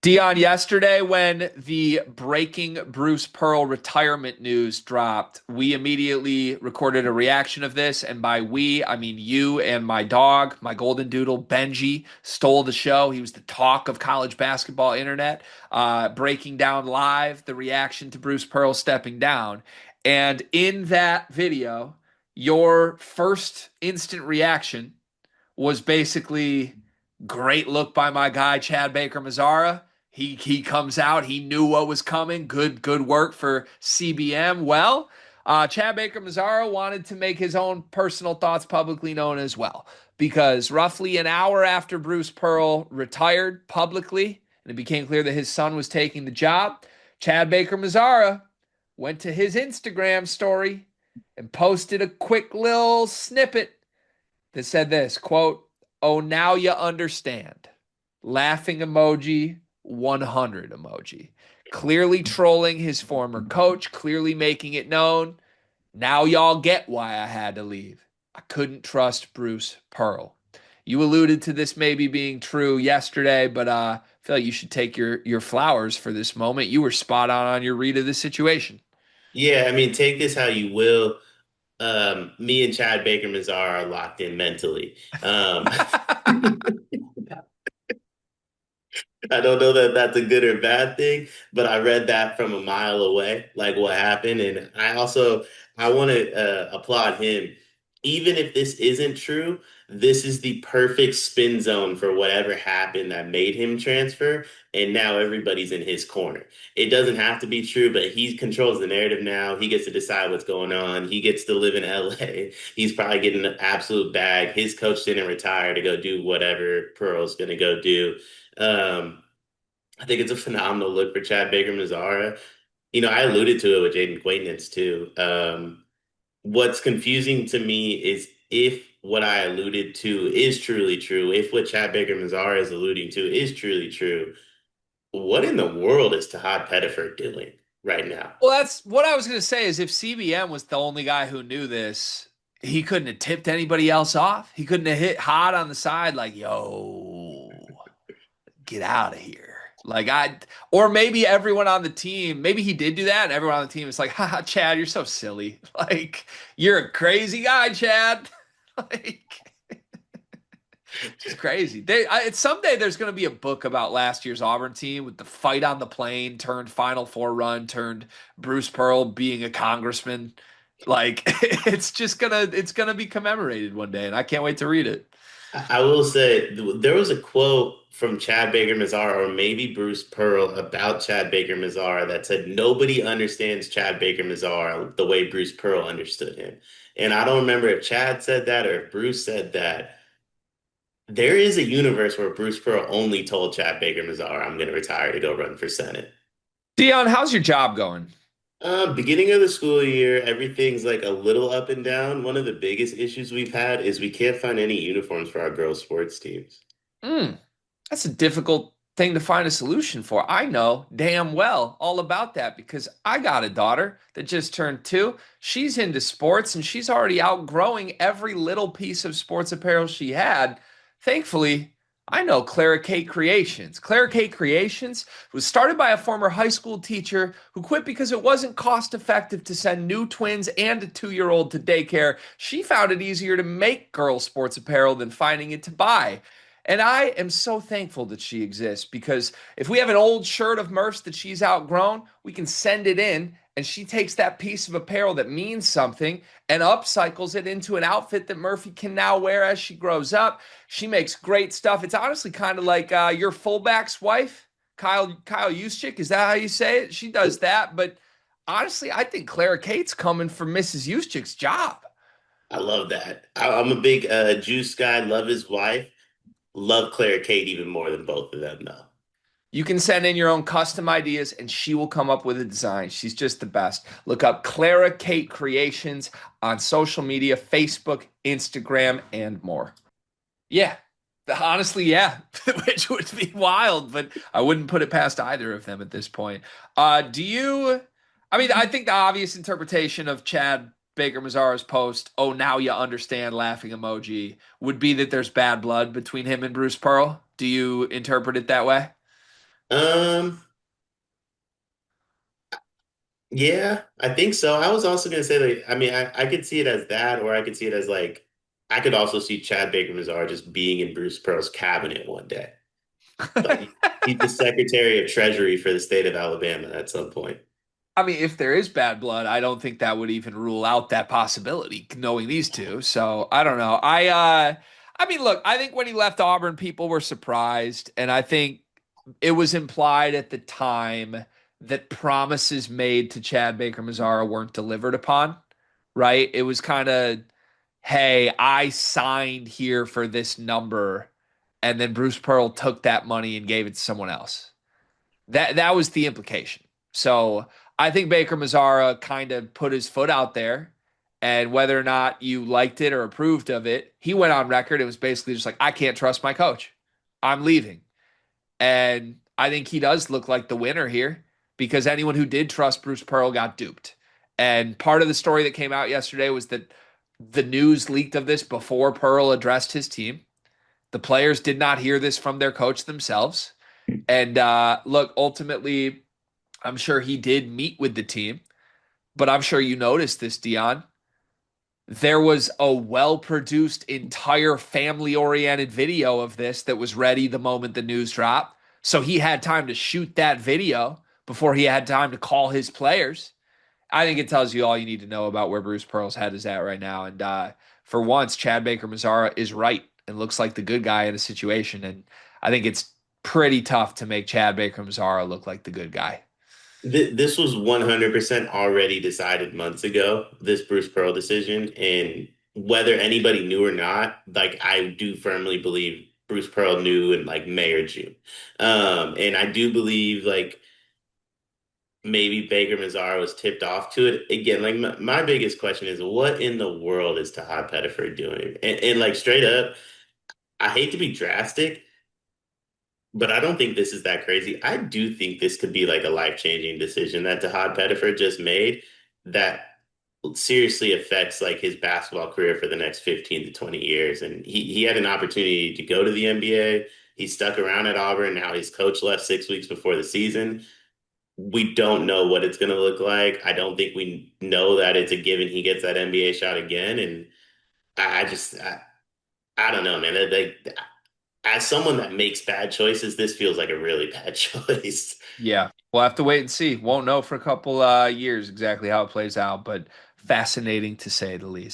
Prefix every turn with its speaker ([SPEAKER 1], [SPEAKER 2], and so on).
[SPEAKER 1] Dion, yesterday when the breaking Bruce Pearl retirement news dropped, we immediately recorded a reaction of this. And by we, I mean you and my dog, my golden doodle, Benji, stole the show. He was the talk of college basketball internet, breaking down live the reaction to Bruce Pearl stepping down. And in that video, your first instant reaction was basically great look by my guy Chad Baker-Mazara. He comes out. He knew what was coming. Good work for CBM. Well, Chad Baker-Mazara wanted to make his own personal thoughts publicly known as well, because roughly an hour after Bruce Pearl retired publicly and it became clear that his son was taking the job, Chad Baker-Mazara went to his Instagram story and posted a quick little snippet that said this, quote, "Oh, now you understand." Laughing emoji, 100 emoji. Clearly trolling his former coach, clearly making it known. Now y'all get why I had to leave. I couldn't trust Bruce Pearl. You alluded to this maybe being true yesterday, but I feel like you should take your flowers for this moment. You were spot on your read of the situation.
[SPEAKER 2] Yeah, I mean, take this how you will. Me and Chad Baker-Mazar are locked in mentally. I don't know that that's a good or bad thing, but I read that from a mile away, like what happened. And I want to applaud him. Even if this isn't true, this is the perfect spin zone for whatever happened that made him transfer. And now everybody's in his corner. It doesn't have to be true, but he controls the narrative now. He gets to decide what's going on. He gets to live in LA. He's probably getting an absolute bag. His coach didn't retire to go do whatever Pearl's going to go do. Um, I think it's a phenomenal look for Chad Baker-Mazara. I alluded to it with Jaden Quaintance too. What's confusing to me is if what I alluded to is truly true, if what Chad Baker-Mazara is alluding to is truly true, what in the world is Tahad Pettiford doing right now?
[SPEAKER 1] Well, that's what I was going to say is if CBM was the only guy who knew this, he couldn't have tipped anybody else off. He couldn't have hit hot on the side like, "Yo, get out of here." Or maybe everyone on the team, maybe he did do that, and everyone on the team is like, "Haha, Chad, you're so silly. Like, you're a crazy guy, Chad." Like, just crazy. It's someday there's going to be a book about last year's Auburn team with the fight on the plane turned Final Four run turned Bruce Pearl being a congressman. Like, it's gonna be commemorated one day, and I can't wait to read it.
[SPEAKER 2] I will say there was a quote from Chad Baker-Mazara or maybe Bruce Pearl about Chad Baker-Mazara that said nobody understands Chad Baker-Mazara the way Bruce Pearl understood him. And I don't remember if Chad said that or if Bruce said that. There is a universe where Bruce Pearl only told Chad Baker-Mazara, "I'm going to retire to go run for Senate."
[SPEAKER 1] Dion, how's your job going?
[SPEAKER 2] Beginning of the school year, everything's like a little up and down. One of the biggest issues we've had is we can't find any uniforms for our girls' sports teams.
[SPEAKER 1] Mm, that's a difficult thing to find a solution for. I know damn well all about that because I got a daughter that just turned 2. She's into sports and she's already outgrowing every little piece of sports apparel she had. Thankfully, I know Clara Kate Creations. Clara Kate Creations was started by a former high school teacher who quit because it wasn't cost effective to send new twins and a 2-year-old to daycare. She found it easier to make girls' sports apparel than finding it to buy. And I am so thankful that she exists because if we have an old shirt of Murph's that she's outgrown, we can send it in and she takes that piece of apparel that means something and upcycles it into an outfit that Murphy can now wear as she grows up. She makes great stuff. It's honestly kind of like your fullback's wife, Kyle Juszczyk. Is that how you say it? She does that, but honestly, I think Clara Kate's coming for Mrs. Juszczyk's job.
[SPEAKER 2] I love that. I'm a big Juice guy, love his wife. Love Claire Kate even more than both of them, though.
[SPEAKER 1] You can send in your own custom ideas and she will come up with a design. She's just the best. Look up Clara Kate Creations on social media, Facebook, Instagram, and more. Yeah, honestly, yeah, which would be wild, but I wouldn't put it past either of them at this point. I mean, I think the obvious interpretation of Chad Baker-Mazara's post, "Oh, now you understand," laughing emoji, would be that there's bad blood between him and Bruce Pearl. Do you interpret it that way?
[SPEAKER 2] Um, yeah, I think so. I was also gonna say like, I mean, I could see it as that, or I could see it as like, I could also see Chad Baker-Mazara just being in Bruce Pearl's cabinet one day. Like he's the Secretary of Treasury for the state of Alabama at some point.
[SPEAKER 1] I mean, if there is bad blood, I don't think that would even rule out that possibility, knowing these two. So I don't know. I mean, look, I think when he left Auburn, people were surprised, and I think it was implied at the time that promises made to Chad Baker-Mazara weren't delivered upon, right? It was kind of, hey, I signed here for this number, and then Bruce Pearl took that money and gave it to someone else. That was the implication. So I think Baker-Mazara kind of put his foot out there, and whether or not you liked it or approved of it, he went on record. It was basically just like, I can't trust my coach. I'm leaving. And I think he does look like the winner here because anyone who did trust Bruce Pearl got duped. And part of the story that came out yesterday was that the news leaked of this before Pearl addressed his team. The players did not hear this from their coach themselves. And look, ultimately, I'm sure he did meet with the team, but I'm sure you noticed this, Dion. There was a well produced, entire family oriented video of this that was ready the moment the news dropped. So he had time to shoot that video before he had time to call his players. I think it tells you all you need to know about where Bruce Pearl's head is at right now. And for once, Chad Baker-Mazara is right and looks like the good guy in a situation. And I think it's pretty tough to make Chad Baker-Mazara look like the good guy.
[SPEAKER 2] This was 100% already decided months ago, this Bruce Pearl decision. And whether anybody knew or not, like I do firmly believe Bruce Pearl knew in like May or June. And I do believe like maybe Baker Mazar was tipped off to it. Again, like my biggest question is what in the world is Tahad Pettiford doing? And like straight up, I hate to be drastic, but I don't think this is that crazy. I do think this could be like a life-changing decision that Tahad Pettiford just made that seriously affects like his basketball career for the next 15 to 20 years. And he had an opportunity to go to the NBA. He stuck around at Auburn. Now his coach left 6 weeks before the season. We don't know what it's going to look like. I don't think we know that it's a given he gets that NBA shot again. And I don't know, man. As someone that makes bad choices, this feels like a really bad choice.
[SPEAKER 1] Yeah, we'll have to wait and see. Won't know for a couple years exactly how it plays out, but fascinating to say the least.